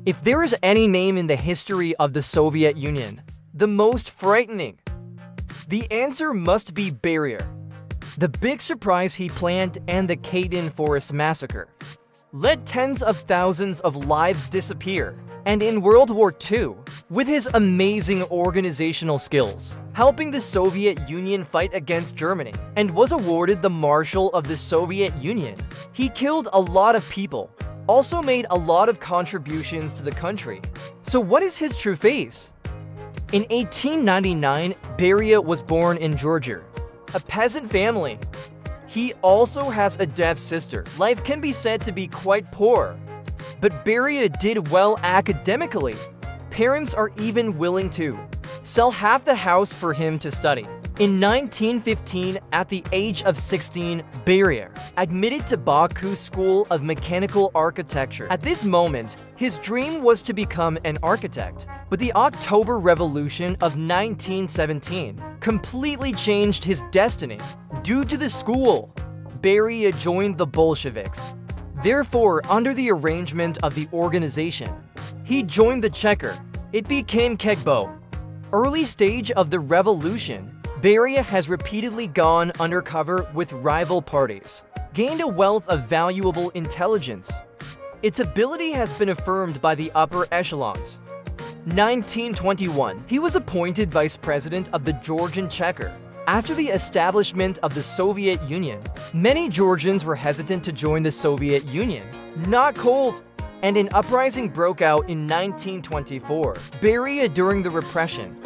If there is any name in the history of the Soviet Union, the most frightening, the answer must be Beria. The big surprise he planned and the Katyn Forest massacre let tens of thousands of lives disappear. And in World War II, with his amazing organizational skills, helping the Soviet Union fight against Germany, and was awarded the Marshal of the Soviet Union, he killed a lot of people, also made a lot of contributions to the country. So what is his true face? In 1899, Beria was born in Georgia, a peasant family. He also has a deaf sister. Life can be said to be quite poor, but Beria did well academically. Parents are even willing to sell half the house for him to study. In 1915, at the age of 16, Beria admitted to Baku School of Mechanical Architecture. At this moment, his dream was to become an architect, but the October Revolution of 1917 completely changed his destiny. Due to the school, Beria joined the Bolsheviks. Therefore, under the arrangement of the organization, he joined the Checker. It became Kegbo. Early stage of the revolution, Beria has repeatedly gone undercover with rival parties, gained a wealth of valuable intelligence. Its ability has been affirmed by the upper echelons. 1921, he was appointed vice president of the Georgian Checker. After the establishment of the Soviet Union, many Georgians were hesitant to join the Soviet Union. Not cold. And an uprising broke out in 1924. Beria during the repression.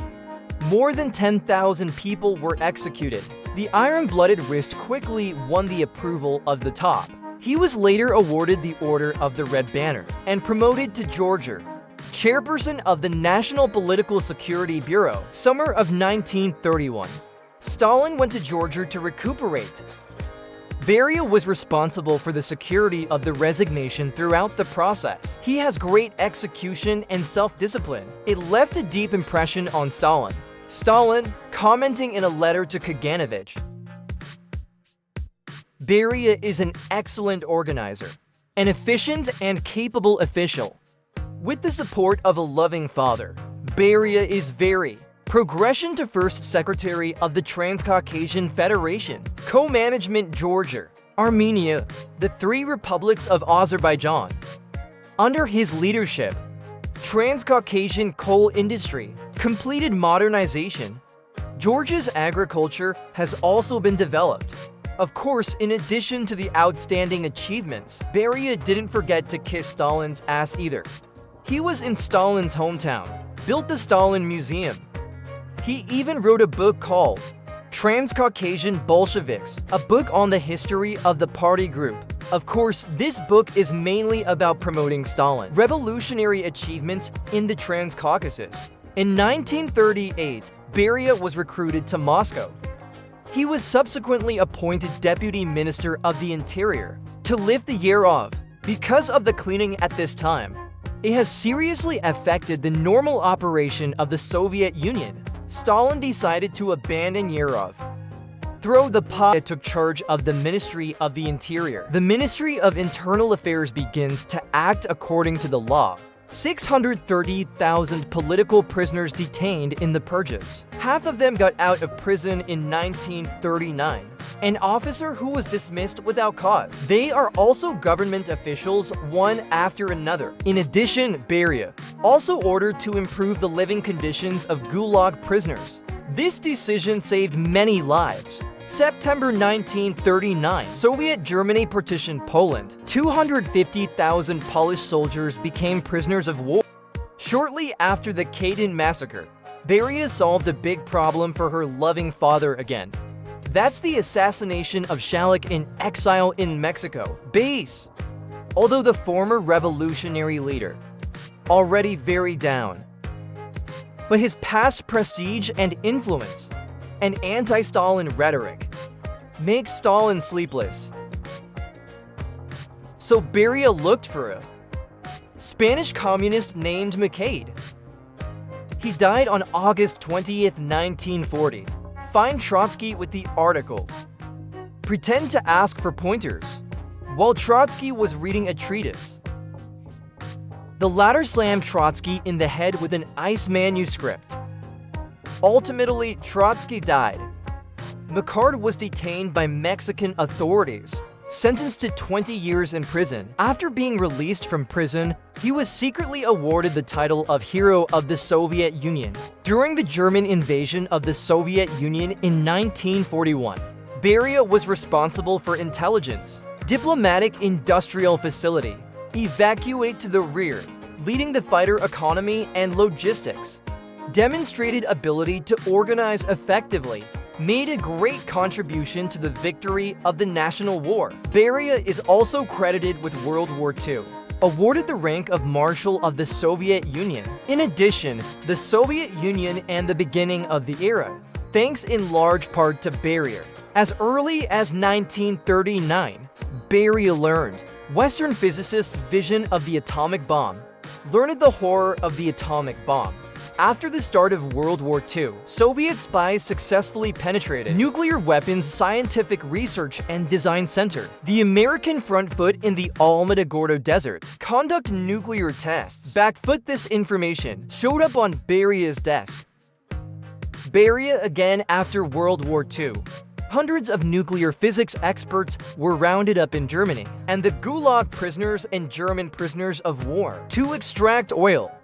More than 10,000 people were executed. The iron-blooded wrist quickly won the approval of the top. He was later awarded the Order of the Red Banner and promoted to Georgia, chairperson of the National Political Security Bureau. Summer of 1931. Stalin went to Georgia to recuperate. Beria was responsible for the security of the resignation throughout the process. He has great execution and self-discipline. It left a deep impression on Stalin. Stalin, commenting in a letter to Kaganovich, Beria is an excellent organizer, an efficient and capable official. With the support of a loving father, Beria is very progression to first secretary of the Transcaucasian Federation, co-management Georgia, Armenia, the three republics of Azerbaijan. Under his leadership, Transcaucasian coal industry completed modernization. Georgia's agriculture has also been developed. Of course, in addition to the outstanding achievements, Beria didn't forget to kiss Stalin's ass either. He was in Stalin's hometown, built the Stalin Museum. He even wrote a book called Transcaucasian Bolsheviks, a book on the history of the party group. Of course, this book is mainly about promoting Stalin revolutionary achievements in the Transcaucasus. In 1938, Beria was recruited to Moscow. He was subsequently appointed Deputy Minister of the Interior to lift the year of. Because of the cleaning at this time, it has seriously affected the normal operation of the Soviet Union. Stalin decided to abandon Yerov. Took charge of the Ministry of the Interior. The Ministry of Internal Affairs begins to act according to the law. 630,000 political prisoners detained in the purges. Half of them got out of prison in 1939. An officer who was dismissed without cause. They are also government officials, one after another. In addition, Beria also ordered to improve the living conditions of Gulag prisoners. This decision saved many lives. September 1939, Soviet Germany partitioned Poland. 250,000 Polish soldiers became prisoners of war. Shortly after the Katyn massacre, Beria solved a big problem for her loving father again. That's the assassination of Stalin in exile in Mexico. Base. Although the former revolutionary leader, already very down, but his past prestige and influence, and anti-Stalin rhetoric, makes Stalin sleepless. So Beria looked for a Spanish communist named McCade. He died on August 20th, 1940. Find Trotsky with the article. Pretend to ask for pointers while Trotsky was reading a treatise. The latter slammed Trotsky in the head with an ice manuscript. Ultimately, Trotsky died. McCart was detained by Mexican authorities, sentenced to 20 years in prison. After being released from prison, he was secretly awarded the title of Hero of the Soviet Union. During the German invasion of the Soviet Union in 1941, Beria was responsible for intelligence, diplomatic industrial facility, evacuate to the rear, leading the fighter economy and logistics, demonstrated ability to organize effectively, made a great contribution to the victory of the national war. Beria is also credited with World War II, awarded the rank of Marshal of the Soviet Union. In addition, the Soviet Union and the beginning of the era, thanks in large part to Beria. As early as 1939, Beria learned Western physicists' vision of the atomic bomb, learned the horror of the atomic bomb. After the start of World War II, Soviet spies successfully penetrated Nuclear Weapons Scientific Research and Design Center, the American front foot in the Alamogordo Desert, conduct nuclear tests. Backfoot this information showed up on Beria's desk. Beria again after World War II. Hundreds of nuclear physics experts were rounded up in Germany, and the Gulag prisoners and German prisoners of war to extract oil.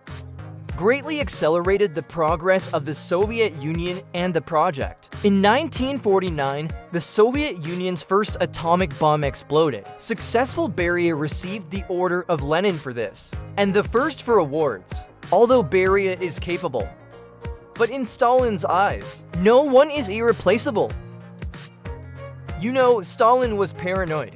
Greatly accelerated the progress of the Soviet Union and the project. In 1949, the Soviet Union's first atomic bomb exploded. Successful Beria received the Order of Lenin for this, and the first for awards. Although Beria is capable, but in Stalin's eyes, no one is irreplaceable. You know, Stalin was paranoid.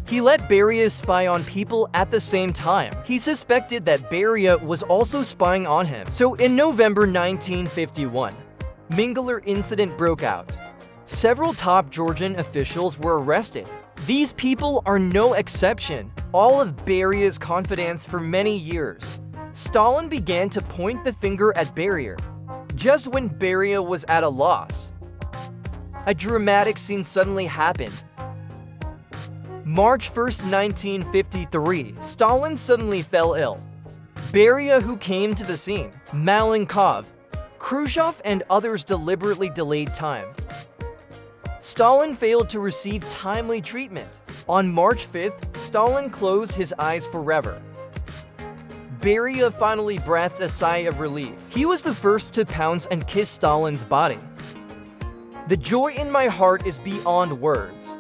He let Beria spy on people at the same time. He suspected that Beria was also spying on him. So in November 1951, Mingler incident broke out. Several top Georgian officials were arrested. These people are no exception. All of Beria's confidants for many years. Stalin began to point the finger at Beria, just when Beria was at a loss. A dramatic scene suddenly happened. March 1, 1953, Stalin suddenly fell ill. Beria, who came to the scene, Malenkov, Khrushchev, and others deliberately delayed time. Stalin failed to receive timely treatment. On March 5th, Stalin closed his eyes forever. Beria finally breathed a sigh of relief. He was the first to pounce and kiss Stalin's body. The joy in my heart is beyond words.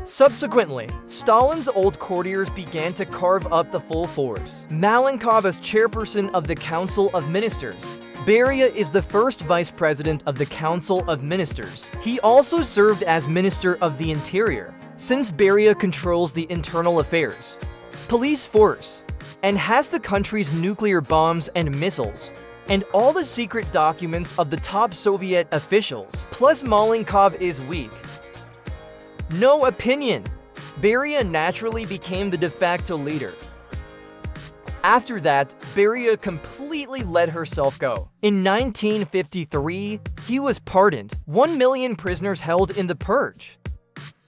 Subsequently, Stalin's old courtiers began to carve up the full force. Malenkov as chairperson of the Council of Ministers. Beria is the first vice president of the Council of Ministers. He also served as Minister of the Interior, since Beria controls the internal affairs, police force, and has the country's nuclear bombs and missiles, and all the secret documents of the top Soviet officials. Plus Malenkov is weak. No opinion. Beria naturally became the de facto leader. After that, Beria completely let herself go. In 1953, he was pardoned. 1 million prisoners held in the Purge.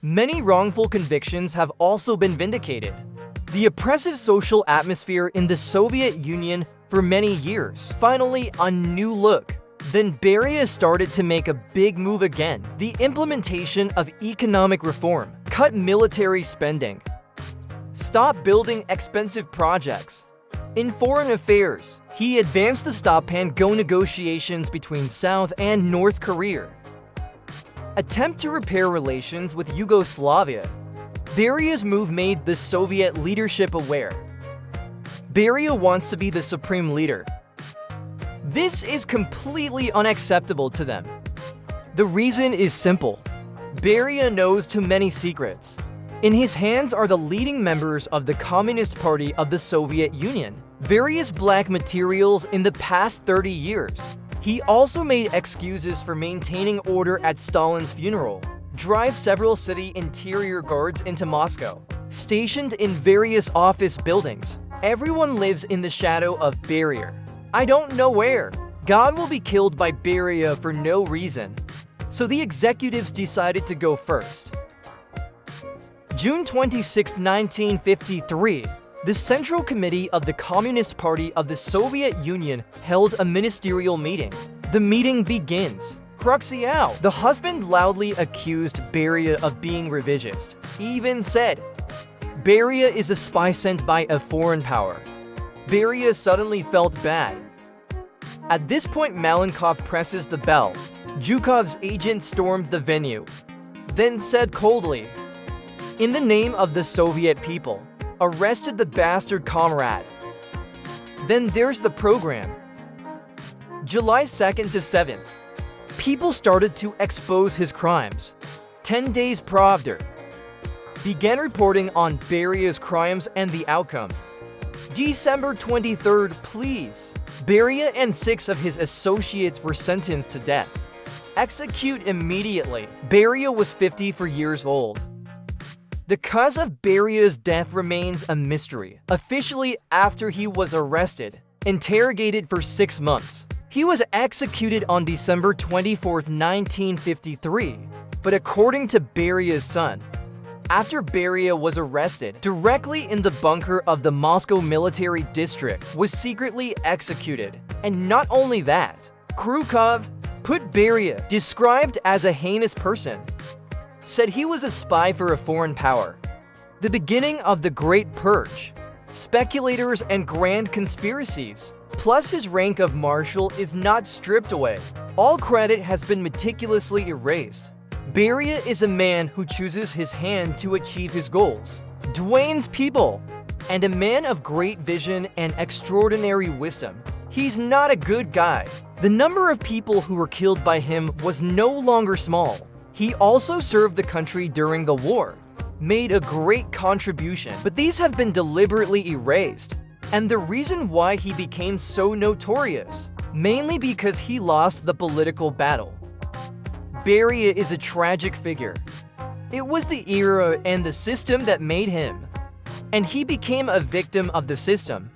Many wrongful convictions have also been vindicated. The oppressive social atmosphere in the Soviet Union for many years. Finally, a new look. Then Beria started to make a big move again. The implementation of economic reform. Cut military spending. Stop building expensive projects. In foreign affairs, he advanced the stop-and-go negotiations between South and North Korea. Attempt to repair relations with Yugoslavia. Beria's move made the Soviet leadership aware. Beria wants to be the supreme leader. This is completely unacceptable to them. The reason is simple. Beria knows too many secrets. In his hands are the leading members of the Communist Party of the Soviet Union. Various black materials in the past 30 years. He also made excuses for maintaining order at Stalin's funeral. Drive several city interior guards into Moscow. Stationed in various office buildings. Everyone lives in the shadow of Beria. I don't know where. God will be killed by Beria for no reason. So the executives decided to go first. June 26, 1953, The Central Committee of the Communist Party of the Soviet Union held a ministerial meeting. The meeting begins. Kruxiao, the husband, loudly accused Beria of being revisionist. He even said, "Beria is a spy sent by a foreign power." Beria suddenly felt bad. At this point, Malenkov presses the bell. Zhukov's agent stormed the venue, then said coldly, "In the name of the Soviet people, arrested the bastard comrade." Then there's the program. July 2nd to 7th. People started to expose his crimes. 10 days Pravda began reporting on Beria's crimes and the outcome. December 23rd, please. Beria and 6 of his associates were sentenced to death. Execute immediately. Beria was 54 years old. The cause of Beria's death remains a mystery. Officially, after he was arrested, interrogated for 6 months, he was executed on December 24, 1953. But according to Beria's son, after Beria was arrested, directly in the bunker of the Moscow military district, was secretly executed. And not only that, Krukov put Beria, described as a heinous person, said he was a spy for a foreign power. The beginning of the Great Purge, speculators and grand conspiracies, plus his rank of marshal is not stripped away. All credit has been meticulously erased. Beria is a man who chooses his hand to achieve his goals. Dwayne's people, and a man of great vision and extraordinary wisdom. He's not a good guy. The number of people who were killed by him was no longer small. He also served the country during the war, made a great contribution, but these have been deliberately erased. And the reason why he became so notorious, mainly because he lost the political battle. Beria is a tragic figure. It was the era and the system that made him, and he became a victim of the system.